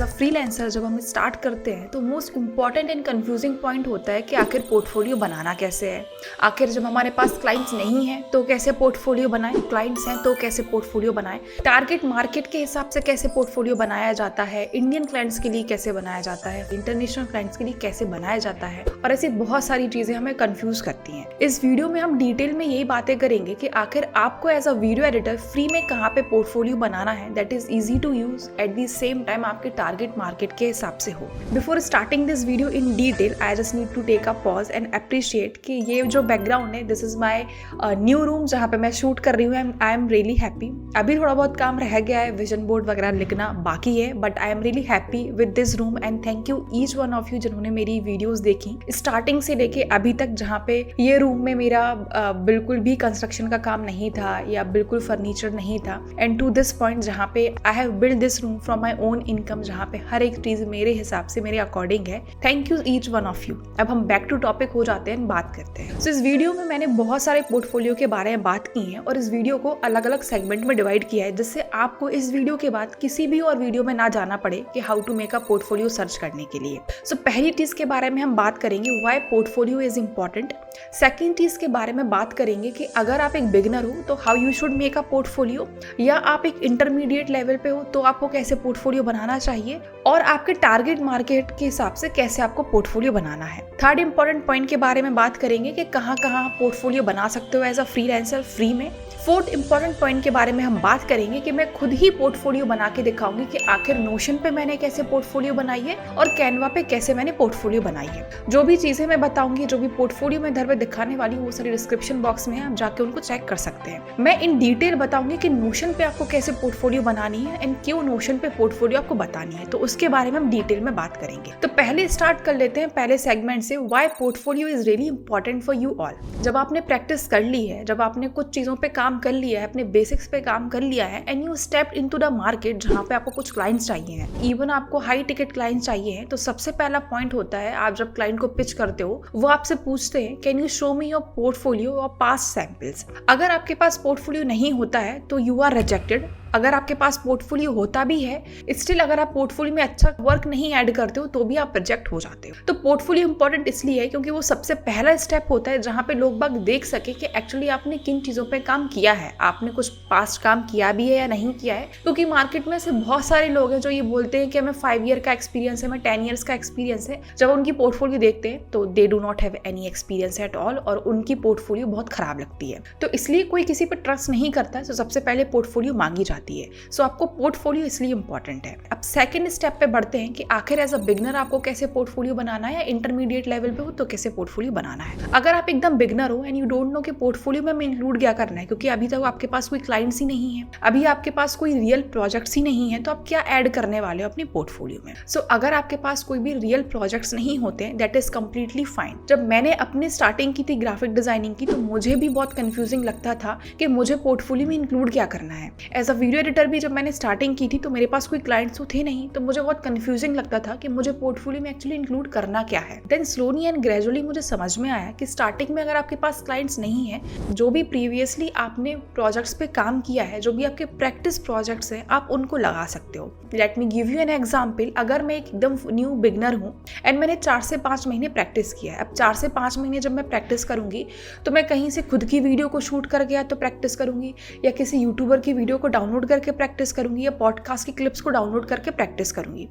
As a freelancer जब हम start करते हैं तो most important and confusing point होता है कि आखिर पोर्टफोलियो बनाना कैसे है। आखिर जब हमारे पास क्लाइंट्स नहीं है तो कैसे पोर्टफोलियो बनाएं, क्लाइंट्स हैं तो कैसे पोर्टफोलियो बनाएं, टारगेट मार्केट के हिसाब से कैसे पोर्टफोलियो बनाया जाता है, इंडियन क्लाइंट्स के लिए कैसे बनाया जाता है, इंटरनेशनल क्लाइंट्स के लिए कैसे बनाया जाता है, और ऐसी बहुत सारी चीजें हमें कंफ्यूज करती हैं। इस वीडियो में हम डिटेल में यही बातें करेंगे कि आखिर आपको as a video editor free में कहाँ पे पोर्टफोलियो बनाना है that is easy to use, at the same time आपके टारगेट मार्केट के हिसाब से हो। Before starting this video in detail I just need to take a pause and appreciate कि ये जो बैकग्राउंड है this is my new room जहाँ पे मैं शूट कर रही हूँ। I am really happy. अभी थोड़ा बहुत काम रह गया है, विजन बोर्ड वगैरह लिखना बाकी है, but I am really happy with this room and thank you each one of you जिन्होंने मेरी वीडियोस देखी स्टार्टिंग से लेके अभी तक, जहाँ पे ये रूम में मेरा बिल्कुल भी कंस्ट्रक्शन का काम नहीं था या बिल्कुल फर्नीचर नहीं था, एंड टू दिस पॉइंट जहाँ पे I have build this room from my own income, जहाँ पे हर एक चीज मेरे हिसाब से मेरे अकॉर्डिंग है। Thank you each one of you. अब हम बैक टू टॉपिक हो जाते हैं, बात करते हैं। इस वीडियो में मैंने बहुत सारे पोर्टफोलियो के बारे में बात की है और इस वीडियो को अलग अलग सेगमेंट में डिवाइड किया है जिससे आपको इस वीडियो के बाद किसी भी और वीडियो में ना जाना पड़े कि how to make a portfolio search करने के लिए। सो पहली चीज के बारे में हम बात करेंगे why portfolio is important. Second चीज के बारे में बात करेंगे कि अगर आप एक बिगिनर हो तो how you should make a portfolio, या आप एक इंटरमीडिएट लेवल पे हो तो आपको कैसे पोर्टफोलियो बनाना चाहिए, और आपके टारगेट मार्केट के हिसाब से कैसे आपको पोर्टफोलियो बनाना है। थर्ड इंपॉर्टेंट पॉइंट के बारे में बात करेंगे कि कहाँ कहाँ पोर्टफोलियो बना सकते हो एज अ फ्रीलांसर फ्री में। फोर्थ इंपॉर्टेंट पॉइंट के बारे में हम बात करेंगे कि मैं खुद ही पोर्टफोलियो बना के दिखाऊंगी कि आखिर नोशन पे मैंने कैसे पोर्टफोलियो बनाई है और कैनवा पे कैसे मैंने पोर्टफोलियो बनाई है। जो भी चीजें मैं बताऊंगी, जो भी पोर्टफोलियो मैं इधर पे दिखाने वाली हूँ, वो सारी डिस्क्रिप्शन बॉक्स में है, आप जाके उनको चेक कर सकते हैं। मैं इन डिटेल बताऊंगी कि नोशन पे आपको कैसे पोर्टफोलियो बनानी है एंड क्यों नोशन पे पोर्टफोलियो आपको बतानी है, तो उसके बारे में हम डिटेल में बात करेंगे। तो पहले स्टार्ट कर लेते हैं पहले सेगमेंट से, why portfolio is really important for you all. जब आपने प्रैक्टिस कर ली है, जब आपने कुछ चीजों पे काम कर लिया है, अपने बेसिक्स पे काम कर लिया है, and you step into the market जहाँ पे आपको कुछ क्लाइंट्स चाहिए हैं, इवन आपको हाई टिकट क्लाइंट्स चाहिए हैं, तो सबसे पहला पॉइंट होता है, आप जब क्लाइंट को पिच करते हो वो आपसे पूछते हैं can you show me your portfolio और पास्ट सैंपल्स। अगर आपके पास पोर्टफोलियो नहीं होता है तो यू आर रिजेक्टेड। अगर आपके पास पोर्टफोलियो होता भी है, स्टिल अगर आप पोर्टफोलियो में अच्छा वर्क नहीं ऐड करते हो तो भी आप रिजेक्ट हो जाते हो। तो पोर्टफोलियो इंपॉर्टेंट इसलिए है क्योंकि वो सबसे पहला स्टेप होता है जहाँ पे लोग बाग देख सके कि एक्चुअली आपने किन चीजों पे काम किया है, आपने कुछ पास्ट काम किया भी है या नहीं किया है। क्योंकि मार्केट में से बहुत सारे लोग हैं जो ये बोलते हैं कि हमें 5 ईयर का एक्सपीरियंस है, हमें 10 ईयर्स का एक्सपीरियंस है। जब उनकी पोर्टफोलियो देखते हैं तो they do not have any experience at all, और उनकी पोर्टफोलियो बहुत खराब लगती है। तो इसलिए कोई किसी पर ट्रस्ट नहीं करता है, तो सबसे पहले पोर्टफोलियो मांगी जाती है। सो आपको पोर्टफोलियो इसलिए इंपॉर्टेंट है। अब सेकंड स्टेप पे बढ़ते हैं कि आखिर एज अ बिगनर आपको कैसे पोर्टफोलियो बनाना है, या इंटरमीडिएट लेवल पे हो तो कैसे पोर्टफोलियो बनाना है। अगर आप एकदम बिगनर हो एंड यू डोंट नो कि पोर्टफोलियो में इंक्लूड क्या करना है, क्योंकि अभी तक आपके पास कोई क्लाइंट्स ही नहीं है, अभी आपके पास कोई रियल प्रोजेक्ट्स ही नहीं है, तो आप क्या ऐड करने वाले हो अपनी पोर्टफोलियो में। सो अगर आपके पास कोई भी रियल प्रोजेक्ट्स नहीं होते हैं दैट इज कंप्लीटली फाइन। जब मैंने अपनी स्टार्टिंग की थी ग्राफिक डिजाइनिंग की, तो मुझे भी बहुत कंफ्यूजिंग लगता था कि मुझे पोर्टफोलियो में इंक्लूड क्या करना है। एज अ वीडियो एडिटर भी जब मैंने स्टार्टिंग की थी तो मेरे पास कोई क्लाइंट्स तो थे नहीं, तो मुझे बहुत कंफ्यूजिंग लगता था कि मुझे पोर्टफोलियो में एक्चुअली इंक्लूड करना क्या है। देन स्लोली एंड ग्रेजुअली मुझे समझ में आया कि स्टार्टिंग में अगर आपके पास क्लाइंट्स नहीं है, जो भी प्रीवियसली आपने प्रोजेक्ट्स पे काम किया है, जो भी आपके प्रैक्टिस प्रोजेक्ट्स हैं, आप उनको लगा सकते हो। Let me give you an example. अगर मैं एकदम न्यू बिगनर हूँ एंड मैंने 4 से 5 महीने प्रैक्टिस किया है, अब 4 से 5 महीने जब मैं प्रैक्टिस करूंगी तो मैं कहीं से खुद की वीडियो को शूट कर गया तो प्रैक्टिस करूंगी, या किसी यूट्यूबर की वीडियो को डाउनलोड करके प्रैक्टिस करूंगी, या पॉडकास्ट की क्लिप्स को डाउनलोड करके प्रैक्टिस करूंगी।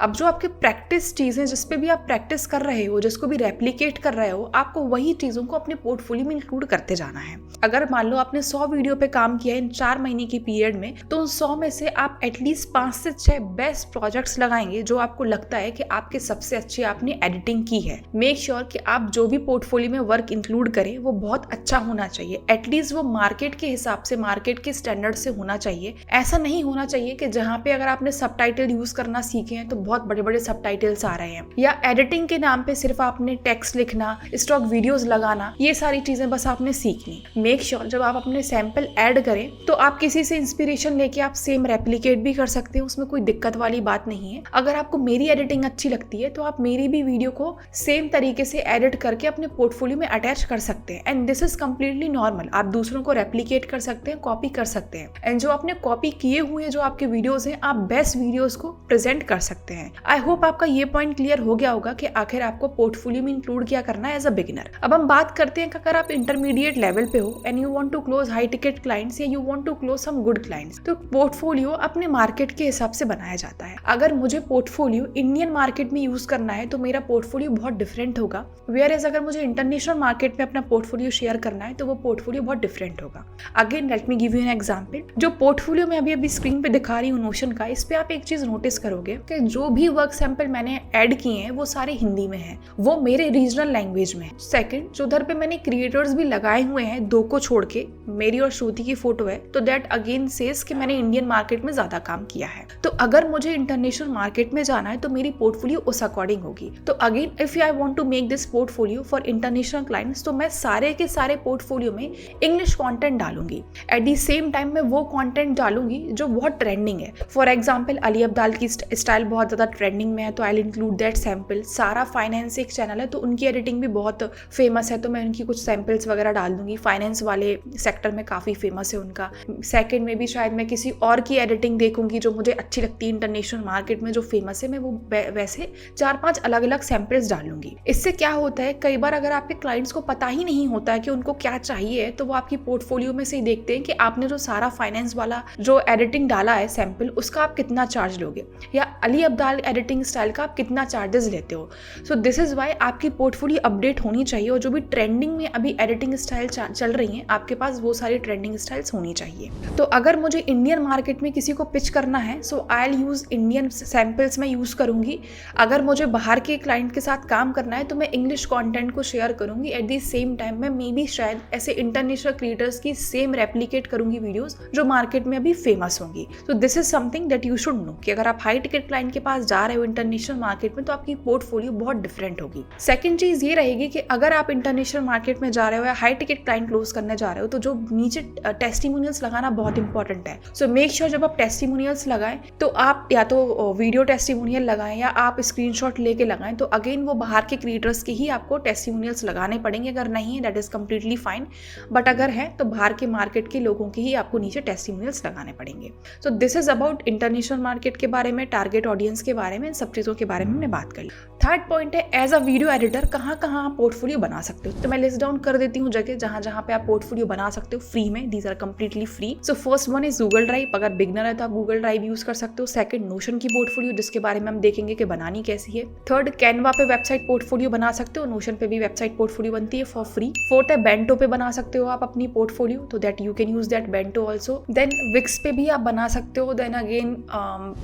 अब जो आपके प्रैक्टिस चीजें जिस पे भी आप प्रैक्टिस कर रहे हो, जिसको भी रेप्लिकेट कर रहे हो, आपको वही चीजों को अपने पोर्टफोलियो में इंक्लूड करते जाना है। अगर मान लो आपने 100 वीडियो पे काम किया इन 4 महीने की पीरियड में, तो उन 100 में से आप एटलीस्ट 5 से 6 बेस्ट प्रोजेक्ट्स लगाएंगे जो आपको लगता है कि आपके सबसे अच्छी आपने एडिटिंग की है। मेक श्योर कि आप जो भी पोर्टफोलियो में वर्क इंक्लूड करें वो बहुत अच्छा होना चाहिए, एटलीस्ट वो मार्केट के हिसाब से, मार्केट के स्टैंडर्ड से होना चाहिए। ऐसा नहीं होना चाहिए कि जहाँ पे अगर आपने सबटाइटल यूज करना सीखे हैं तो बहुत बड़े बड़े सबटाइटल्स आ रहे हैं, या एडिटिंग के नाम पे सिर्फ आपने टेक्स्ट लिखना, स्टॉक वीडियोस लगाना, ये सारी चीजें बस आपने सीखनी। मेक श्योर जब आप अपने सैंपल ऐड करें तो आप किसी से इंस्पिरेशन लेके आप सेम रेप्लिकेट भी कर सकते हैं, उसमें कोई दिक्कत वाली बात नहीं है। अगर आपको मेरी एडिटिंग अच्छी लगती है तो आप मेरी भी वीडियो को सेम तरीके से एडिट करके अपने पोर्टफोलियो में अटैच कर सकते हैं, and this is completely normal. आप दूसरों को रेप्लिकेट कर सकते हैं, कॉपी कर सकते हैं, एंड जो आपने कॉपी किए हुए जो आपके वीडियोस हैं आप बेस्ट वीडियोस को प्रेजेंट कर सकते हैं। आई होप आपका ये पॉइंट क्लियर हो गया होगा कि आखिर आपको पोर्टफोलियो में इंक्लूड क्या करना है एज अ बिगिनर। अब हम बात करते हैं कि अगर आप इंटरमीडिएट लेवल पे हो and you want to close high ticket clients या you want to close some good clients, तो पोर्टफोलियो अपने मार्केट के हिसाब से बनाया जाता है। अगर मुझे पोर्टफोलियो इंडियन मार्केट में यूज करना है तो मेरा पोर्टफोलियो बहुत डिफरेंट होगा, वेयर एज अगर मुझे इंटरनेशनल मार्केट में अपना पोर्टफोलियो शेयर करना है तो वो पोर्टफोलियो बहुत डिफरेंट होगा। Again let me give you an example. जो पोर्टफोलियो में अभी स्क्रीन पे दिखा रही हूँ नोशन का, इस पे आप एक चीज नोटिस करोगे कि जो भी वर्क सैंपल मैंने ऐड किए हैं वो सारे हिंदी में हैं, वो मेरे रीजनल लैंग्वेज में है। सेकंड, जो उधर पे मैंने क्रिएटर्स भी लगाए हुए हैं 2 को छोड़ के, मेरी और श्रुति की फोटो है, तो दैट अगेन सेज कि मैंने इंडियन मार्केट में ज्यादा काम किया है। तो अगर मुझे इंटरनेशनल मार्केट में जाना है तो मेरी पोर्टफोलियो उस अकॉर्डिंग होगी। तो again if I want to make this portfolio for international clients, तो मैं सारे के सारे पोर्टफोलियो में इंग्लिश कंटेंट डालूंगी। एट द सेम टाइम मैं वो कंटेंट डालूंगी जो बहुत ट्रेंडिंग है। फॉर एग्जांपल अली अब्दाल की स्टाइल बहुत ज्यादा ट्रेंडिंग में है तो I will include that sample. सारा फाइनेंस एक चैनल है तो उनकी एडिटिंग भी बहुत फेमस है तो मैं उनकी कुछ सैंपल्स वगैरह डाल दूंगी। फाइनेंस वाले सेक्टर में काफी फेमस है उनका। सेकंड में भी शायद मैं किसी और की एडिटिंग देखूंगी जो मुझे अच्छी लगती है इंटरनेशनल मार्केट में जो फेमस है, मैं वो वैसे 4-5 अलग अलग सैंपल्स डालूंगी। इससे क्या होता है, कई बार अगर आपके क्लाइंट्स को पता ही नहीं होता है कि उनको क्या चाहिए तो वो आपकी पोर्टफोलियो में से ही देखते हैं कि आपने जो सारा फाइनेंस वाला जो एडिटिंग डाला है सैंपल, उसका आप कितना चार्ज लोगे, या अली अब्दाल एडिटिंग स्टाइल का आप कितना चार्जेस लेते हो। सो दिस इज वाई आपकी पोर्टफोलियो अपडेट होनी चाहिए और जो भी ट्रेंडिंग में अभी एडिटिंग स्टाइल चल रही हैं आपके पास वो सारी ट्रेंडिंग स्टाइल्स होनी चाहिए। तो अगर मुझे इंडियन मार्केट में किसी को पिच करना है so I will use Indian samples में यूज करूंगी। अगर मुझे बाहर के क्लाइंट के साथ काम करना है तो मैं इंग्लिश कंटेंट को शेयर करूंगी। एट द सेम टाइम मैं मे बी शायद ऐसे इंटरनेशनल क्रिएटर्स की सेम रेप्लिकेट करूंगी वीडियोस जो मार्केट में अभी फेमस होंगी। तो this is something that you should know कि अगर आप हाई टिकट क्लाइंट के पास जा रहे हो इंटरनेशनल मार्केट में तो आपकी पोर्टफोलियो बहुत डिफरेंट होगी। सेकंड चीज ये रहेगी कि अगर आप इंटरनेशनल मार्केट में जा रहे हो या हाई टिकट क्लाइंट क्लोज करने जा रहे हो तो जो नीचे टेस्टिमोनियल्स लगाना बहुत इंपॉर्टेंट है। सो मेक श्योर जब आप टेस्टिमोनियल्स लगाएं तो आप या तो वीडियो टेस्टिमोनियल लगाएं या आप स्क्रीनशॉट लेके लगाएं। तो अगेन वो बाहर के क्रिएटर्स के ही आपको टेस्टिमोनियल्स लगाने पड़ेंगे। अगर नहीं है that is completely fine, but अगर है तो बाहर के मार्केट के लोगों के ही आपको नीचे टेस्टिमोनियल्स लगाने पड़ेंगे। So this is about international market के बारे में, टारगेट ऑडियंस के बारे में, इन सब चीज़ों के बारे में हमने बात करी। थर्ड पॉइंट है एज अ वीडियो एडिटर कहाँ कहाँ आप पोर्टफोलियो बना सकते हो। तो मैं लिस्ट डाउन कर देती हूँ जगह जहाँ जहाँ पे आप पोर्टफोलियो बना सकते हो फ्री में। These are completely free. So first one is Google Drive. अगर बिगनर है तो आप गूगल ड्राइव यूज कर सकते हो। सेकंड, नोशन की पोर्टफोलियो जिसके बारे में हम देखेंगे कि बनानी कैसी है। थर्ड, कैनवा पे वेबसाइट पोर्टफोलियो बना सकते हो। नोशन पे भी वेबसाइट पोर्टफोलियो बनती है फॉर फ्री। फोर्थ है बेंटो पे बना सकते हो आप अपनी पोर्टफोलियो, तो that you can use that Bento also. Then Wix पे भी आप बना सकते हो। देन अगेन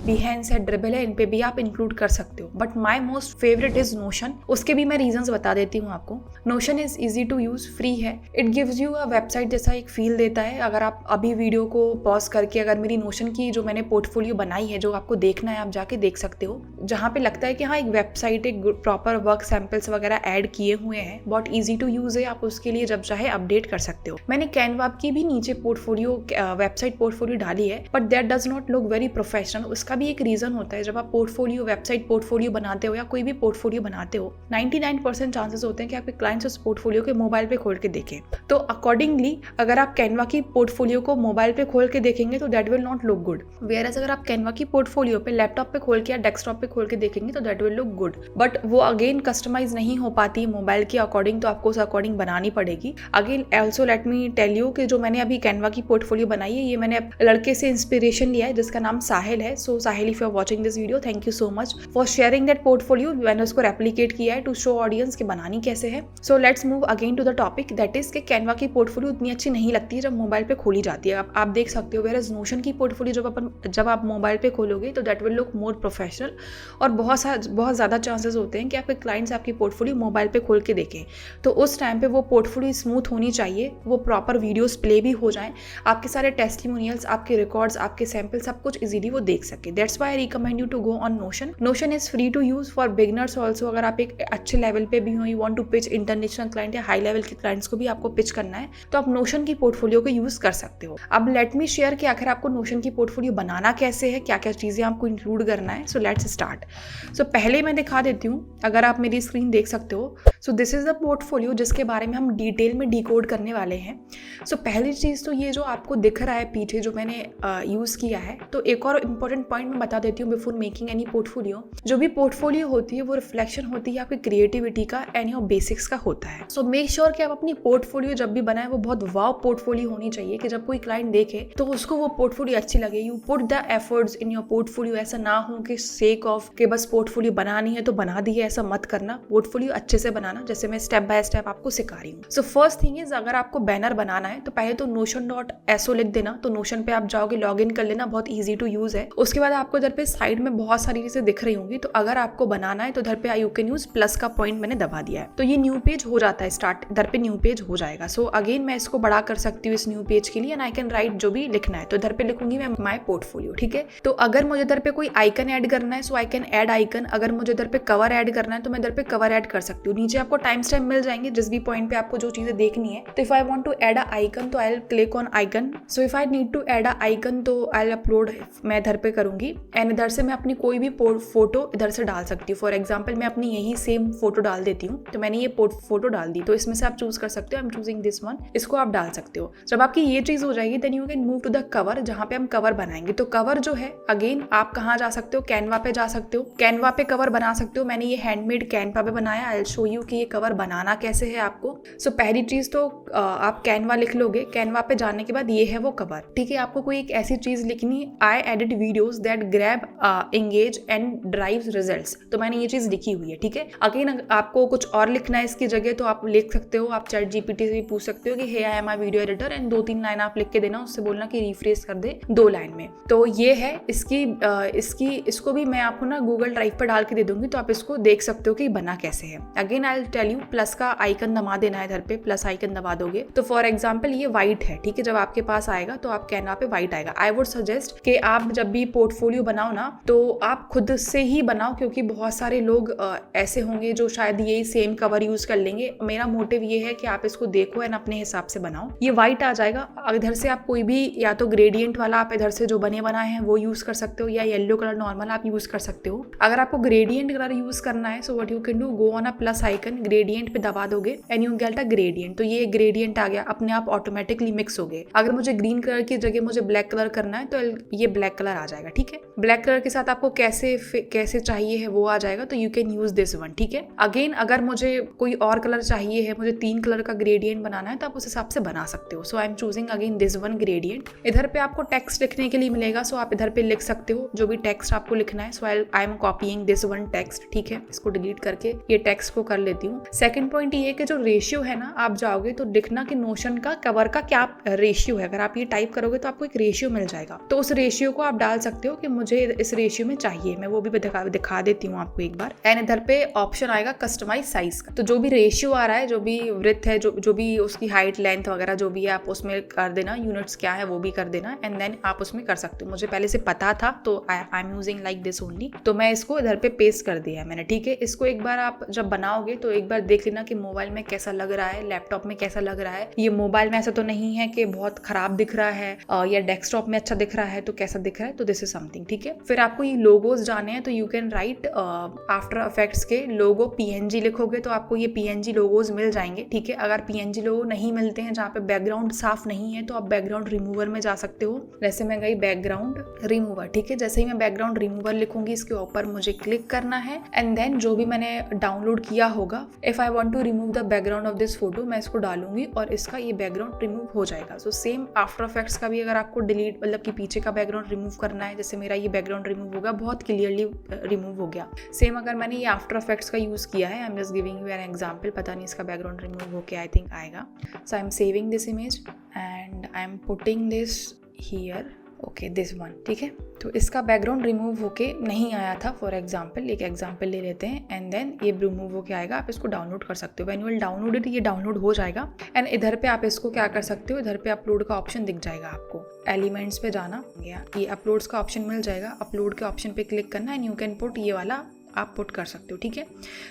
बिहेंस है, ड्रिबल है, इन पे भी आप इंक्लूड कर सकते हो। But my most favourite is Notion. उसके भी मैं रीजंस बता देती हूँ आपको। Notion is easy to use, free है। It gives you a website जैसा एक फील देता है। अगर आप अभी वीडियो को पॉज करके अगर मेरी नोशन की जो मैंने पोर्टफोलियो बनाई है जो आपको देखना है आप जाके देख सकते हो, जहाँ पे लगता है कि हाँ एक वेबसाइट, एक प्रॉपर वर्क सैंपल्स वगैरह ऐड किए हुए हैं, बहुत ईजी टू यूज है। आप उसके लिए जब चाहे अपडेट कर सकते हो। मैंने कैनवा की भी नीचे पोर्टफोलियो वेबसाइट पोर्टफोलियो डाली है, but that does not look very professional. उसका भी एक रीजन होता है। जब आप पोर्टफोलियो वेबसाइट पोर्टफोलियो बनाते हो या कोई भी पोर्टफोलियो बनाते हो, 99% चांसेस होते हैं कि आपके क्लाइंट्स उस पोर्टफोलियो के मोबाइल पे खोल के देखें। तो अकॉर्डिंगली अगर आप कैनवा की पोर्टफोलियो को मोबाइल पे खोल के देखेंगे तो that will not look good. Whereas अगर आप कैनवा की पोर्टफोलियो पे लैपटॉप पे खोल के या डेस्कटॉप पे खोल के देखेंगे तो that will look good. But वो अगेन कस्टमाइज नहीं हो पाती मोबाइल के अकॉर्डिंग, तो आपको उस अकॉर्डिंग बनानी पड़ेगी। Again also let me tell you कि जो मैंने अभी कैनवा की पोर्टफोलियो बनाई है ये मैंने लड़के से इंस्पिरेशन लिया है जिसका नाम साहिल है। So Sahil, if you are watching this video, thank you so much for sharing that portfolio. मैंने उसको रेप्लिकेट किया है टू शो ऑडियंस के बनानी कैसे है। So let's move again to the topic, that is कि कैनवा की पोर्टफोलियो उतनी अच्छी नहीं लगती है जब मोबाइल पे खोली जाती है। आप देख सकते हो। वेयरएज नोशन की पोर्टफोलियो जब आप मोबाइल पे खोलोगे तो that will look more professional और बहुत ज़्यादा चांसेस होते हैं कि आपके क्लाइंट्स आपकी पोर्टफोलियो मोबाइल पे खोल के देखें। तो उस टाइम पे वो पोर्टफोलियो स्मूथ होनी चाहिए, वो प्रॉपर वीडियोस प्ले भी हो जाएं, आपके सारे टेस्टिमोनियल्स, आपके रिकॉर्ड्स, आपके सैंपल सब कुछ इजीली वो देख सके। That's why I recommend you to go on Notion. Notion is free to use for beginners also. अगर आप एक अच्छे लेवल पे भी हो, you want to pitch international client या हाई लेवल के क्लाइंट्स को भी आपको पिच करना है तो आप नोशन की पोर्टफोलियो को यूज कर सकते हो। अब लेट मी शेयर कि आखिर आपको नोशन की पोर्टफोलियो बनाना कैसे है, क्या क्या चीजें आपको इंक्लूड करना है। So let's start. सो पहले मैं दिखा देती हूँ, अगर आप मेरी स्क्रीन देख सकते हो। So this is the portfolio जिसके बारे में हम डिटेल में डिकोड करने वाले हैं। सो पहली चीज तो ये जो आपको दिख रहा है पीछे जो मैंने यूज़ किया है। तो एक और इम्पॉर्टेंट पॉइंट मैं बता देती हूँ बिफोर मेकिंग एनी पोर्टफोलियो। जो भी पोर्टफोलियो होती है वो रिफ्लेक्शन होती है आपकी क्रिएटिविटी का एंड योर बेसिक्स का होता है। सो मेक श्योर कि आप अपनी पोर्टफोलियो जब भी बनाए वो बहुत वाव पोर्टफोलियो होनी चाहिए कि जब कोई क्लाइंट देखे तो उसको वो पोर्टफोलियो अच्छी लगे। You put the efforts in your portfolio. ऐसा ना हो कि सेक ऑफ के बस पोर्टफोलियो बनानी है तो बना दी है, ऐसा मत करना। पोर्टफोलियो अच्छे से बनाना, जैसे मैं स्टेप बाय स्टेप आपको सिखा रही हूँ। सो फर्स्ट थिंग इज, अगर आपको बैनर बनाना है तो पहले तो notion.so लिख देना। तो नोशन पे आप जाओगे, लॉग इन कर लेना, बहुत ईजी टू यूज है। उसके बाद आपको इधर पे साइड में बहुत सारी चीजें दिख रही होंगी। तो अगर आपको बनाना है तो इधर पे यू कैन यूज प्लस का पॉइंट मैंने दबा दिया है, तो ये न्यू पेज हो जाता है स्टार्ट। इधर पे न्यू पेज हो जाएगा। सो अगेन मैं इसको बड़ा कर सकती हूँ इस न्यू पेज के लिए एंड आई कैन राइट जो भी लिखना है। तो इधर पे लिखूंगी मैं माई पोर्टफोलियो, ठीक है। तो अगर मुझे इधर पे कोई आइकन ऐड करना है so I can add icon. अगर मुझे इधर पे कवर ऐड करना है तो मैं इधर पे कवर ऐड कर सकती हूँ। नीचे आपको टाइम स्टैम्प मिल जाएंगे जिस भी पॉइंट पे आपको जो चीजें देखनी है। तो if I want to add a icon तो I will click on icon. So if I need to add a icon तो आई विल अपलोड, मैं इधर पे करूंगी एंड इधर से मैं अपनी कोई भी फोटो इधर से डाल सकती हूँ। फॉर एग्जाम्पल मैं अपनी यही सेम फोटो डाल देती हूँ। तो मैंने ये फोटो डाल दी, तो इसमें से आप चूज कर सकते हो। आई एम चूजिंग दिस वन, इसको आप डाल सकते हो। जब आपकी ये चीज हो जाएगी then you can move to the cover, जहाँ पे हम कवर बनाएंगे। तो कवर जो है अगेन आप कहाँ जा सकते हो, कैनवा पे जा सकते हो। कैनवा पे कवर बना सकते हो। मैंने ये हैंडमेड कैनवा पे बनाया। आई विल शो यू कि ये कवर बनाना कैसे है आपको। सो पहली चीज तो आप कैनवा लिख लोगे। कैनवा पे जाने के बाद ये है वो कवर, ठीक है। आपको कोई एक ऐसी चीज लिखनी, I edit videos that grab engage and drives results. तो मैंने ये चीज लिखी हुई है, ठीक है। अगेन आपको कुछ और लिखना है इसकी जगह तो आप लिख सकते हो। आप चैट जीपीटी से भी पूछ सकते हो कि hey I am my video editor and 2-3 line आप लिख के देना, उससे बोलना कि रिफ्रेश कर दे 2 लाइन में। तो ये है इसको भी मैं आपको ना गूगल ड्राइव पर डाल के दे दूंगी, तो आप इसको देख सकते हो कि बना कैसे है। Again I will tell you, plus का आइकन दबा देना है। इधर पे प्लस आइकन दबा दोगे तो फॉर एग्जाम्पल ये व्हाइट है, ठीक है। जब आपके पास आएगा तो आप कैनवा पे व्हाइट आएगा। आई वुड सजेस्ट कि आप जब भी पोर्टफोलियो बनाओ ना तो आप खुद से ही बनाओ, क्योंकि बहुत सारे लोग ऐसे होंगे जो शायद यही सेम कवर यूज कर लेंगे। मेरा मोटिव ये है कि आप इसको देखो एंड अपने हिसाब से बनाओ। ये व्हाइट आ जाएगा। इधर से आप कोई भी या तो ग्रेडियंट वाला आप इधर से जो बने बनाए हैं वो यूज कर सकते हो, या येलो कलर नॉर्मल आप यूज कर सकते हो। अगर आपको ग्रेडियंट कलर यूज करना है सो what you can do, go on a plus icon, gradient पे दबा दोगे and you get a gradient. तो ये ग्रेडियंट आ गया, अपने आप ऑटोमेटिकली मिक्स हो गए। अगर मुझे ग्रीन कलर की जगह मुझे ब्लैक कलर करना है तो ये ब्लैक कलर आ जाएगा, ठीक है। ब्लैक कलर के साथ आपको कैसे चाहिए है वो आ जाएगा, तो you can use this one, ठीक है। अगेन अगर मुझे कोई और कलर चाहिए है, मुझे 3 कलर का ग्रेडियंट बनाना है तो आप उस हिसाब से बना सकते हो। So I am choosing again this one gradient. इधर पे आपको टेक्स्ट लिखने के लिए मिलेगा, सो आप इधर पे लिख सकते हो जो भी टेक्स्ट आपको लिखना है। So I am copying this one text, ठीक है। इसको डिलीट करके ये टेक्स्ट को कर लेती हूँ। सेकंड पॉइंट ये कि जो रेशियो है ना, आप जाओगे तो दिखना कि नोशन का कवर का क्या रेशियो है। अगर आप ये टाइप करोगे तो आपको एक रेशियो मिल जाएगा, तो उस रेशियो को आप डाल सकते हो कि मुझे इस रेशियो में चाहिए। मैं वो भी दिखा देती हूँ आपको एक बार। एंड इधर पे ऑप्शन आएगा कस्टमाइज साइज का। तो जो भी रेशियो आ रहा है, जो भी विड्थ है, जो भी उसकी हाइट लेंथ वगैरह जो भी है, आप उसमें कर देना। यूनिट्स क्या है वो भी कर देना एंड देन आप उसमें कर सकते हो। मुझे पहले से पता था तो I am using like this only. तो मैं इसको इधर पे पेस्ट कर दिया है मैंने, ठीक है। इसको एक बार आप जब बनाओगे तो एक बार देख लेना कि मोबाइल में कैसा लग रहा है, लैपटॉप में कैसा लग रहा है। ये मोबाइल में ऐसा तो नहीं है कि बहुत खराब दिख रहा है या डेस्कटॉप में अच्छा दिख रहा है, तो कैसा दिख रहा है, तो दिस इज समथिंग, ठीक है। फिर आपको ये लोगोज जाने हैं तो you can write after effects के लोगो PNG लिखोगे तो आपको ये PNG लोगोज मिल जाएंगे, ठीक है। अगर PNG लोगो नहीं मिलते हैं, जहाँ पे बैकग्राउंड साफ नहीं है, तो आप बैकग्राउंड रिमूवर में जा सकते हो। जैसे मैं गई बैकग्राउंड रिमूवर, ठीक है। जैसे ही मैं बैकग्राउंड रिमूवर लिखूंगी, इसके ऊपर मुझे क्लिक करना है एंड देन जो भी मैंने डाउनलोड किया होगा, if I want to remove the background of this photo, मैं इसको डालूंगी और इसका ये बैकग्राउंड रिमूव हो जाएगा। सो सेम आफ्टर इफेक्ट्स का भी अगर आपको डिलीट मतलब कि पीछे का बैकग्राउंड रिमूव करना है, जैसे मेरा ये बैकग्राउंड रिमूव होगा, बहुत क्लियरली रिमूव हो गया। सेम अगर मैंने ये आफ्टर इफेक्ट्स का यूज किया है, I am just giving you an example, पता नहीं इसका बैकग्राउंड रिमूव होके आई थिंक आएगा। So I am saving this image and I am putting this here, okay this one, ठीक है। तो इसका बैकग्राउंड रिमूव होके नहीं आया था। फॉर एग्जांपल एक एग्जांपल ले लेते हैं एंड देन ये रिमूव होके आएगा। आप इसको डाउनलोड कर सकते हो। When you will download it, ये डाउनलोड हो जाएगा एंड इधर पे आप इसको क्या कर सकते हो, इधर पे अपलोड का ऑप्शन दिख जाएगा आपको। एलिमेंट्स पे जाना, ये अपलोड्स का ऑप्शन मिल जाएगा। अपलोड के ऑप्शन पे क्लिक करना एंड यू कैन पुट ये वाला आप पुट कर सकते हो, ठीक है।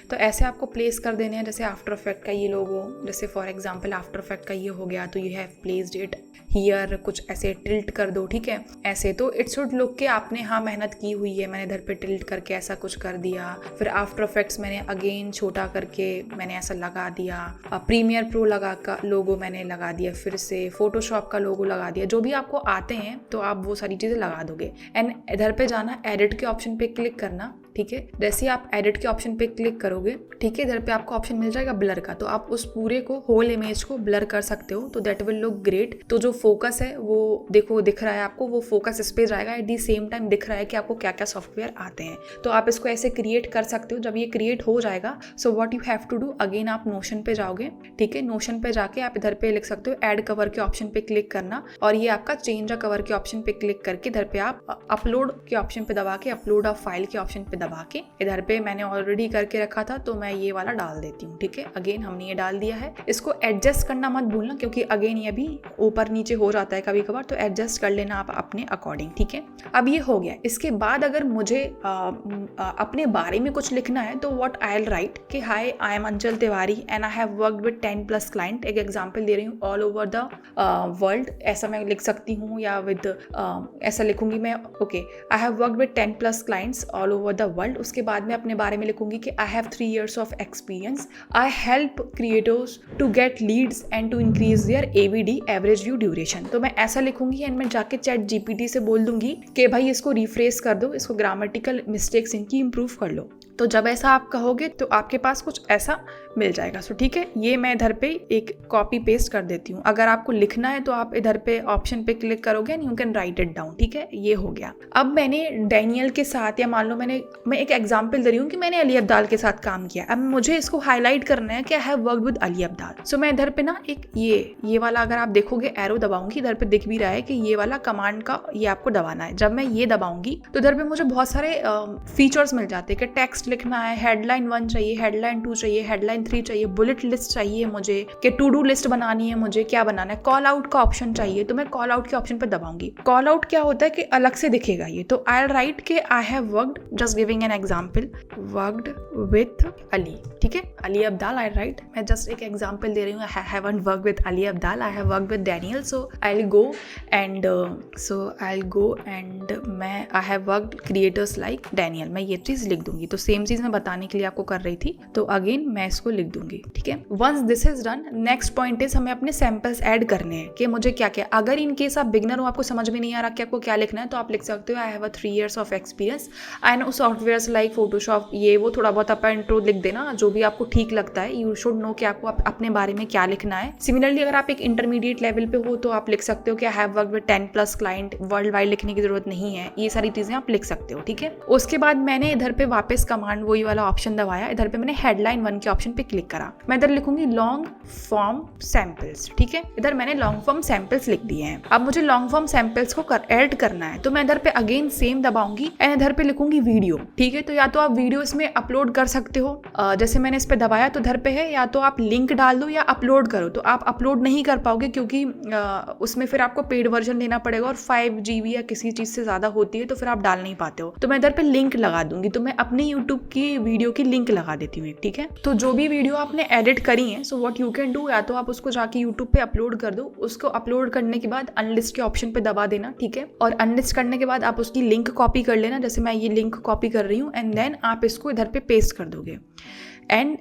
तो ऐसे आपको प्लेस कर देने हैं, जैसे आफ्टर इफेक्ट का ये लोगो, जैसे फॉर एग्जांपल आफ्टर इफेक्ट का ये हो गया तो you have placed it here, कुछ ऐसे टिल्ट कर दो, ठीक है। ऐसे तो इट शुड लुक के आपने हाँ मेहनत की हुई है, मैंने इधर पे टिल्ट करके ऐसा कुछ कर दिया। फिर आफ्टर इफेक्ट्स मैंने अगेन छोटा करके मैंने ऐसा लगा दिया, प्रीमियर प्रो लगा का लोगो मैंने लगा दिया, फिर से फोटोशॉप का लोगो लगा दिया। जो भी आपको आते हैं तो आप वो सारी चीज़ें लगा दोगे। एंड इधर पे जाना, एडिट के ऑप्शन पे क्लिक करना, ठीक है। जैसे ही आप एडिट के ऑप्शन पे क्लिक करोगे, ठीक है, इधर पे आपको ऑप्शन मिल जाएगा ब्लर का, तो आप उस पूरे को, होल इमेज को ब्लर कर सकते हो, तो दैट विल लुक ग्रेट। तो जो फोकस है वो देखो दिख रहा है आपको, वो फोकस इस पे जाएगा। एट दी सेम टाइम दिख रहा है कि आपको क्या क्या सॉफ्टवेयर आते हैं, तो आप इसको ऐसे क्रिएट कर सकते हो। जब ये क्रिएट हो जाएगा, so what you have to do, again आप नोशन पे जाओगे, ठीक है। नोशन पे जाके आप इधर पे लिख सकते हो ऐड कवर के ऑप्शन पे क्लिक करना, और ये आपका चेंज अ कवर के ऑप्शन पे क्लिक करके इधर पे आप अपलोड के ऑप्शन पे दबा के, अपलोड अ फाइल के ऑप्शन पे दबा के, इधर पे मैंने ऑलरेडी करके रखा था तो मैं ये वाला डाल देती हूँ, ठीक है। अगेन हमने ये डाल दिया है। इसको एडजस्ट करना मत भूलना, क्योंकि अगेन ये भी ऊपर नीचे हो जाता है कभी कभार, तो एडजस्ट कर लेना आप अपने अकॉर्डिंग, ठीक है। अब ये हो गया। इसके बाद अगर मुझे अपने बारे में कुछ लिखना है तो व्हाट आई विल राइट कि हाय आई एम अंचल Tiwari and I have worked with 10+ client. एक एग्जांपल दे रही हूँ, ऑल ओवर द वर्ल्ड, ऐसा मैं लिख सकती हूँ, या विद ऐसा लिखूंगी मैं, okay, I have worked with 10+ clients all over the world. उसके बाद में अपने बारे में लिखूंगी कि I have 3 years of experience, I help creators to get leads and to increase their AVD, average view duration. तो मैं ऐसा लिखूंगी एंड मैं जाके चैट GPT से बोल दूंगी कि भाई इसको रिफ्रेश कर दो, इसको ग्रामेटिकल मिस्टेक्स इनकी इंप्रूव कर लो। तो जब ऐसा आप कहोगे तो आपके पास कुछ ऐसा मिल जाएगा। सो ठीक है, ये मैं इधर पे एक कॉपी पेस्ट कर देती हूँ। अगर आपको लिखना है तो आप इधर पे ऑप्शन पे क्लिक करोगे and you can write it down, ठीक है। ये हो गया। अब मैंने डैनियल के साथ, या मान लो मैं एक एग्जांपल दे रही हूँ कि मैंने अली अब्दाल के साथ काम किया। अब मुझे इसको हाईलाइट करना है कि I have worked with Ali Abdal. So मैं इधर पे ना एक ये वाला, अगर आप देखोगे एरो दबाऊंगी, इधर पे दिख भी रहा है कि ये वाला कमांड का ये आपको दबाना है। जब मैं ये दबाऊंगी तो इधर पे मुझे बहुत सारे फीचर्स मिल जाते हैं कि टेक्स्ट लिखना है, हेडलाइन 1 चाहिए, हेडलाइन 2 चाहिए, हेडलाइन 3 चाहिए, बुलेट लिस्ट चाहिए मुझे, कि टू डू लिस्ट बनानी है मुझे, क्या बनाना है, कॉल आउट का ऑप्शन चाहिए, तो मैं कॉल आउट के ऑप्शन पे दबाऊंगी। कॉल आउट क्या होता है कि अलग से दिखेगा ये, तो आई विल राइट के I have worked, just giving an example, worked with Ali, ठीक है, अली अब्दाल। आई राइट, मैं जस्ट एक एग्जांपल दे रही हूँ, I haven't worked with Ali Abdal, I have worked with Daniel. So I will go and मैं I have worked creators like Daniel, मैं ये चीज लिख दूंगी। तो सेम चीज मैं बताने के लिए आपको कर रही थी, तो अगेन मैं इसको लिख दूंगी, ठीक है। Once this is done, next point is हमें अपने सैंपल्स ऐड करने हैं कि मुझे क्या क्या। अगर इन केस आप बिगनर हो, आपको समझ में नहीं आ रहा कि आपको क्या लिखना है, तो आप लिख सकते हो आई have 3 years of experience, I know softwares like Photoshop, ये वो थोड़ा बहुत अपना इंट्रो लिख देना, जो भी आपको ठीक लगता है। यू शुड नो कि आपको अपने बारे में क्या लिखना है। सिमिलरली अगर आप एक इंटरमीडिएट लेवल पे हो तो आप लिख सकते हो कि I have worked with 10+ client, world wide लिखने की जरूरत नहीं है, ये सारी चीजें आप लिख सकते हो, ठीक है। उसके बाद मैंने इधर पे वापस कमांड वही वाला ऑप्शन दबाया, इधर पे मैंने हेडलाइन 1 के ऑप्शन पे क्लिक करा। मैं इधर लिखूंगी लॉन्ग फॉर्म सैंपल्स, ठीक है। इधर मैंने लॉन्ग फॉर्म सैंपल्स लिख दिए हैं। अब मुझे लॉन्ग फॉर्म सैंपल्स को ऐड करना है, तो मैं इधर पे अगेन सेम दबाऊंगी एंड इधर पे लिखूंगी वीडियो, ठीक है। तो या तो आप वीडियो इसमें अपलोड कर सकते हो, जैसे मैंने इस पे दबाया तो इधर पे है, या तो आप लिंक डाल दो या अपलोड करो। तो आप अपलोड नहीं कर पाओगे क्योंकि उसमें फिर आपको पेड वर्जन लेना पड़ेगा और 5 GB या किसी चीज से ज्यादा होती है, तो फिर आप डाल नहीं पाते हो। तो मैं इधर पे लिंक लगा दूंगी, तो मैं अपनी यूट्यूब की वीडियो की लिंक लगा देती हूँ, ठीक है। तो जो भी वीडियो आपने एडिट करी है, सो व्हाट यू कैन डू, या तो आप उसको जाके यूट्यूब पे अपलोड कर दो, उसको अपलोड करने के बाद अनलिस्ट के ऑप्शन पे दबा देना, ठीक है। और अनलिस्ट करने के बाद आप उसकी लिंक कॉपी कर लेना, जैसे मैं ये लिंक कॉपी कर रही हूँ, एंड देन आप इसको इधर पे पेस्ट कर दोगे एंड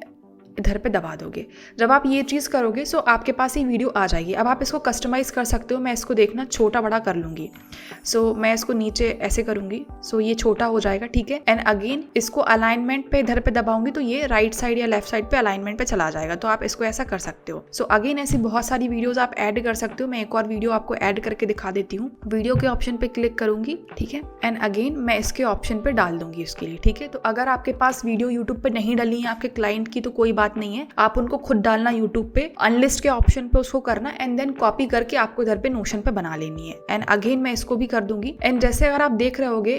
इधर पे दबा दोगे। जब आप ये चीज़ करोगे सो आपके पास ये वीडियो आ जाएगी। अब आप इसको कस्टमाइज़ कर सकते हो। मैं इसको देखना छोटा बड़ा कर लूँगी, सो मैं इसको नीचे ऐसे करूँगी, सो ये छोटा हो जाएगा, ठीक है। एंड अगेन इसको अलाइनमेंट पे इधर पे दबाऊंगी तो ये राइट साइड या लेफ्ट साइड पे अलाइनमेंट पे चला जाएगा। तो आप इसको ऐसा कर सकते हो। सो अगेन ऐसी बहुत सारी वीडियोज़ आप ऐड कर सकते हो। मैं एक और वीडियो आपको ऐड करके दिखा देती हूँ। वीडियो के ऑप्शन पे क्लिक करूँगी, ठीक है, एंड अगेन मैं इसके ऑप्शन पे डाल दूंगी इसके लिए, ठीक है। तो अगर आपके पास वीडियो यूट्यूब पे नहीं डली है आपके क्लाइंट की तो कोई बात नहीं है, आप उनको खुद डालना यूट्यूब पे, अनलिस्ट के ऑप्शन पे उसको करना एंड देन कॉपी करके आपको इधर पे नोशन पे बना लेनी है। एंड अगेन मैं इसको भी कर दूंगी। एंड जैसे अगर आप देख रहे होगे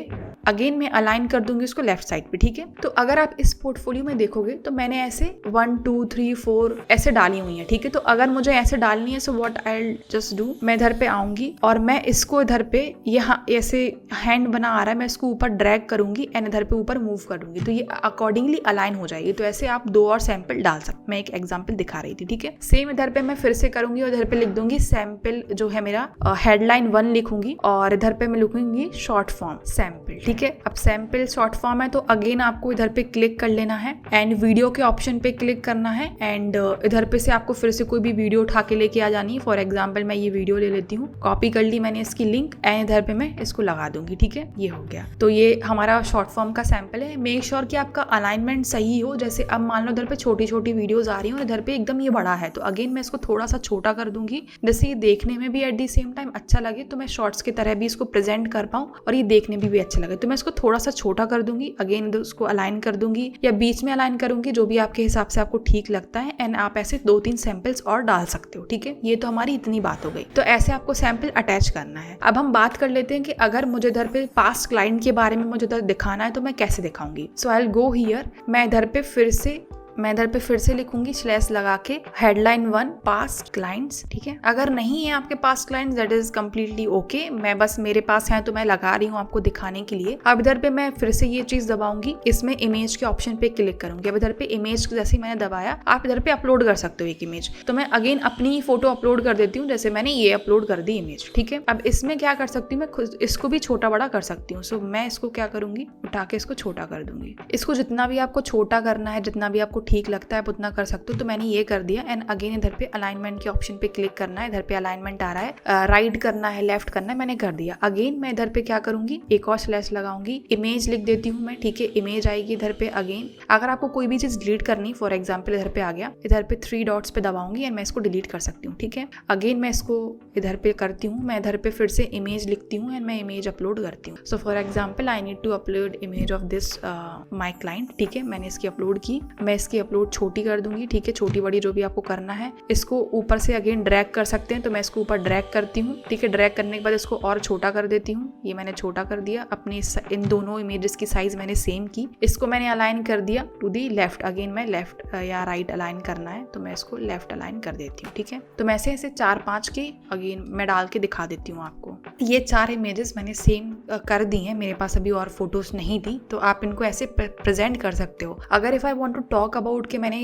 अगेन मैं अलाइन कर दूंगी उसको लेफ्ट साइड पे, ठीक है। तो अगर आप इस पोर्टफोलियो में देखोगे तो मैंने ऐसे 1 2 3 4 ऐसे डाली हुई है, ठीक है। तो अगर मुझे ऐसे डालनी है, so what I will just do, मैं इधर पे आऊंगी और मैं इसको इधर पे यहाँ ऐसे हैंड बना आ रहा है, मैं इसको ऊपर ड्रैग करूंगी एंड इधर पे ऊपर मूव करूंगी, तो ये अकॉर्डिंगली अलाइन हो जाएगी। तो ऐसे आप 2 और सैंपल डाल सकते, मैं एक एग्जांपल दिखा रही थी, ठीक है। सेम इधर पे मैं फिर से करूंगी और इधर पे लिख दूंगी सैंपल जो है मेरा हेडलाइन 1 लिखूंगी और इधर पे मैं लिखूंगी शॉर्ट फॉर्म सैंपल, ठीक है। अब सैंपल शॉर्ट फॉर्म है तो अगेन आपको इधर पे क्लिक कर लेना है एंड वीडियो के ऑप्शन पे क्लिक करना है एंड इधर पे से आपको फिर से कोई भी वीडियो उठा के लेके आ जानी है। फॉर एग्जांपल मैं ये वीडियो ले लेती हूँ, कॉपी कर ली मैंने इसकी लिंक एंड इधर पे मैं इसको लगा दूंगी, ठीक है। ये हो गया। तो ये हमारा शॉर्ट फॉर्म का सैंपल है। मेक श्योर कि आपका अलाइनमेंट सही हो। जैसे अब मान लो इधर पे छोटी छोटी वीडियोज आ रही हैं और इधर पे एकदम ये बड़ा है, तो अगेन मैं इसको थोड़ा सा छोटा कर दूंगी, जैसे ये देखने में भी एट दी सेम टाइम अच्छा लगे, तो मैं शॉर्ट्स की तरह भी इसको प्रेजेंट कर पाऊँ और ये देखने में भी अच्छा लगे। तो मैं इसको थोड़ा सा छोटा कर दूंगी, अगेन उसको अलाइन कर दूंगी या बीच में अलाइन करूंगी, जो भी आपके हिसाब से आपको ठीक लगता है एंड आप ऐसे 2-3 सैंपल्स और डाल सकते हो, ठीक है। ये तो हमारी इतनी बात हो गई। तो ऐसे आपको सैंपल अटैच करना है। अब हम बात कर लेते हैं कि अगर मुझे इधर पे पास्ट क्लाइंट के बारे में मुझे इधर दिखाना है तो मैं कैसे दिखाऊंगी। सो आई विल गो हियर, मैं इधर पे फिर से लिखूंगी स्लैश लगा के हेडलाइन 1 पास्ट क्लाइंट्स, ठीक है। अगर नहीं है आपके past clients that is completely okay, मैं बस मेरे पास है तो मैं लगा रही हूँ आपको दिखाने के लिए। अब इधर पे मैं फिर से ये चीज दबाऊंगी, इसमें इमेज के ऑप्शन पे क्लिक करूंगी। अब इधर पे इमेज जैसे मैंने दबाया, आप इधर पे अपलोड कर सकते हो एक इमेज, तो मैं अगेन अपनी फोटो अपलोड कर देती हूँ, जैसे मैंने ये अपलोड कर दी इमेज, ठीक है। अब इसमें क्या कर सकती हूँ, मैं खुद इसको भी छोटा बड़ा कर सकती हूँ। सो मैं इसको क्या करूंगी, उठा के इसको छोटा कर दूंगी। इसको जितना भी आपको छोटा करना है, जितना भी आपको ठीक लगता है आप उतना कर सकते हो। तो मैंने ये कर दिया एंड अगेन इधर पे अलाइनमेंट के ऑप्शन पे क्लिक करना है, इधर पे अलाइनमेंट आ रहा है, राइट करना है, लेफ्ट करना है, मैंने कर दिया। अगेन मैं इधर पे क्या करूंगी, एक और स्लैश लगाऊंगी, इमेज लिख देती हूँ मैं, ठीक है। इमेज आएगी इधर पे। अगेन अगर आपको कोई भी चीज डिलीट करनी, फॉर एग्जाम्पल इधर पे आ गया, इधर पे 3 डॉट्स पे दबाऊंगी एंड मैं इसको डिलीट कर सकती हूँ, ठीक है। अगेन मैं इसको इधर पे करती हूँ, मैं इधर पे फिर से इमेज लिखती हूँ एंड मैं इमेज अपलोड करती हूँ। So for example I need to upload image of this my client, ठीक है। मैंने इसकी अपलोड की, मैं इसकी अपलोड छोटी कर दूंगी, ठीक है, छोटी बड़ी जो भी आपको करना है। इसको ऊपर से अगेन ड्रैग कर सकते हैं, तो मैं इसको ऊपर ड्रैग करती हूँ, ठीक है। ड्रैग करने के बाद इसको और छोटा कर देती हूँ, ये मैंने छोटा कर दिया। अपने इन दोनों इमेजेस की साइज मैंने सेम की, इसको मैंने अलाइन कर दिया टू दी लेफ्ट। अगेन मैं लेफ्ट या राइट अलाइन करना है तो मैं इसको लेफ्ट अलाइन कर देती हूँ, ठीक है। तो मैं ऐसे 4-5 के अगेन मैं डाल के दिखा देती हूँ आपको। ये 4 इमेजेस मैंने सेम कर दी हैं, मेरे पास अभी और फोटोज नहीं थी, तो आप इनको ऐसे प्रेजेंट कर सकते हो। अगर if I want to talk about कि मैंने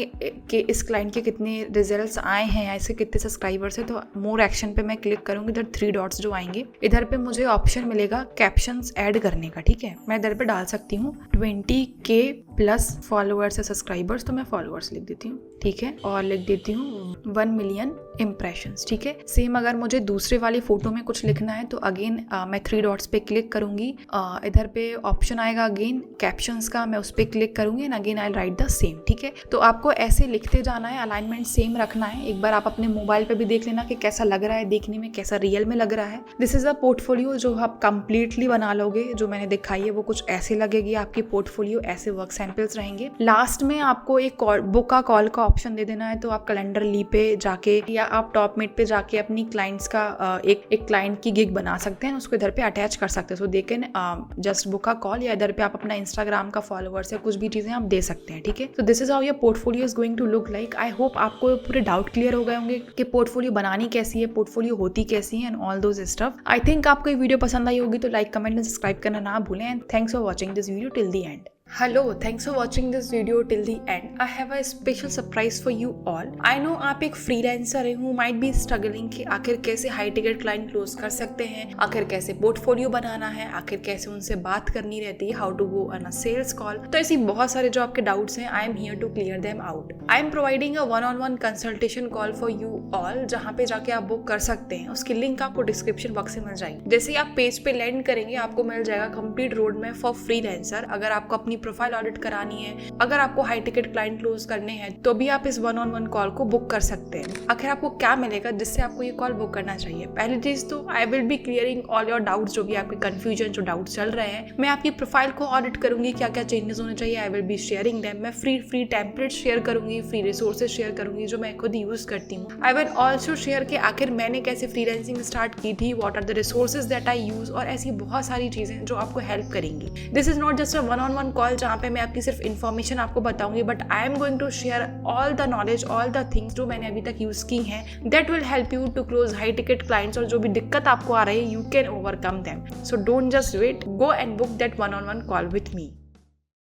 कि इस क्लाइंट के कितने रिजल्ट्स आए हैं, ऐसे कितने सब्सक्राइबर्स है, तो मोर एक्शन पे मैं क्लिक करूंगी। इधर 3 डॉट्स जो आएंगे, इधर पे मुझे ऑप्शन मिलेगा कैप्शंस ऐड करने का, ठीक है। मैं इधर पे डाल सकती हूँ 20K प्लस फॉलोअर्स या सब्सक्राइबर्स, तो मैं फॉलोअर्स लिख देती हूँ, ठीक है, और लिख देती हूँ 1 मिलियन इम्प्रेशंस, ठीक है। सेम अगर मुझे दूसरे वाली फोटो में कुछ लिखना है तो अगेन मैं 3 डॉट्स पे क्लिक करूंगी, इधर पे ऑप्शन आएगा अगेन कैप्शंस का, मैं उस पर क्लिक करूंगी and again I right the same, ठीक है। तो आपको ऐसे लिखते जाना है, अलाइनमेंट सेम रखना है। एक बार आप अपने मोबाइल पे भी देख लेना कि कैसा लग रहा है देखने में, कैसा रियल में लग रहा है। दिस इज अ पोर्टफोलियो जो आप कंप्लीटली बना लोगे, जो मैंने दिखाई है वो कुछ ऐसे लगेगी आपकी पोर्टफोलियो, ऐसे वर्क सैंपल्स रहेंगे। लास्ट में आपको एक बुक का कॉल का ऑप्शन दे देना है, तो आप कैलेंडर ली पे जाके या आप टॉप मेट पे जाके अपनी क्लाइंट्स का एक क्लाइंट की गिग बना सकते हैं, उसको इधर पे अटैच कर सकते हैं। So they can just book a call, या इधर पे आप अपना इंस्टाग्राम का फॉलोअर्स या कुछ भी चीजें आप दे सकते हैं, ठीक है। तो this is how your portfolio is going to look like. I hope आपको पूरे डाउट क्लियर हो गए होंगे कि पोर्टफोलियो बनानी कैसी है, पोर्टफोलियो होती कैसी है and all those stuff. I think आपको ये वीडियो पसंद आई होगी, तो लाइक, कमेंट एंड सब्सक्राइब करना ना भूलें। And thanks for watching this video till the end. Hello, thanks for watching this video till the end. I have a special surprise for you all. I know आप एक freelancer है, who might be struggling कि आखिर कैसे high ticket client close कर सकते हैं, आखिर कैसे पोर्टफोलियो बनाना है, आखिर कैसे उनसे बात करनी रहती है, how to go on a sales call. तो ऐसी बहुत सारे जो आपके डाउट्स हैं, I am here to clear them out. I am providing a 1-on-1 consultation call for you all, जहाँ पे जाके आप बुक कर सकते हैं। उसकी लिंक आपको डिस्क्रिप्शन बॉक्स में मिल जाएगी। जैसे ही आप पेज पे लैंड करेंगे, आपको मिल जाएगा complete road map for freelancer. अगर आपको अपनी प्रोफाइल ऑडिट करानी है, अगर आपको हाई टिकट क्लाइंट क्लोज करने हैं तो भी आप इस 1-on-1 कॉल को बुक कर सकते हैं। आखिर आपको क्या मिलेगा जिससे आपको ये कॉल बुक करना चाहिए? पहली चीज तो I will be clearing all your doubts, जो भी आपके कंफ्यूजन, जो डाउट्स चल रहे हैं। मैं आपकी प्रोफाइल को ऑडिट करूंगी, क्या क्या चेंजेस होने चाहिए, I will be sharing them. मैं फ्री टेम्पलेट शेयर करूंगी, फ्री रिसोर्सेज शेयर करूंगी जो मैं खुद यूज करती हूँ। आई विल ऑल्सो शेयर कि आखिर मैंने कैसे फ्रीलांसिंग स्टार्ट की थी, what are the resources that I use, और ऐसी बहुत सारी चीजें जो आपको हेल्प करेंगी। This is not just a 1-on-1 call जहाँ पे मैं आपकी सिर्फ इन्फॉर्मेशन आपको बताऊंगी, but I am going to share all the knowledge, all the things जो मैंने अभी तक यूज की हैं, that will help you to close high ticket clients. और जो भी दिक्कत आपको आ रही है, you can overcome them. So don't just wait, go and book that 1-on-1 call with me.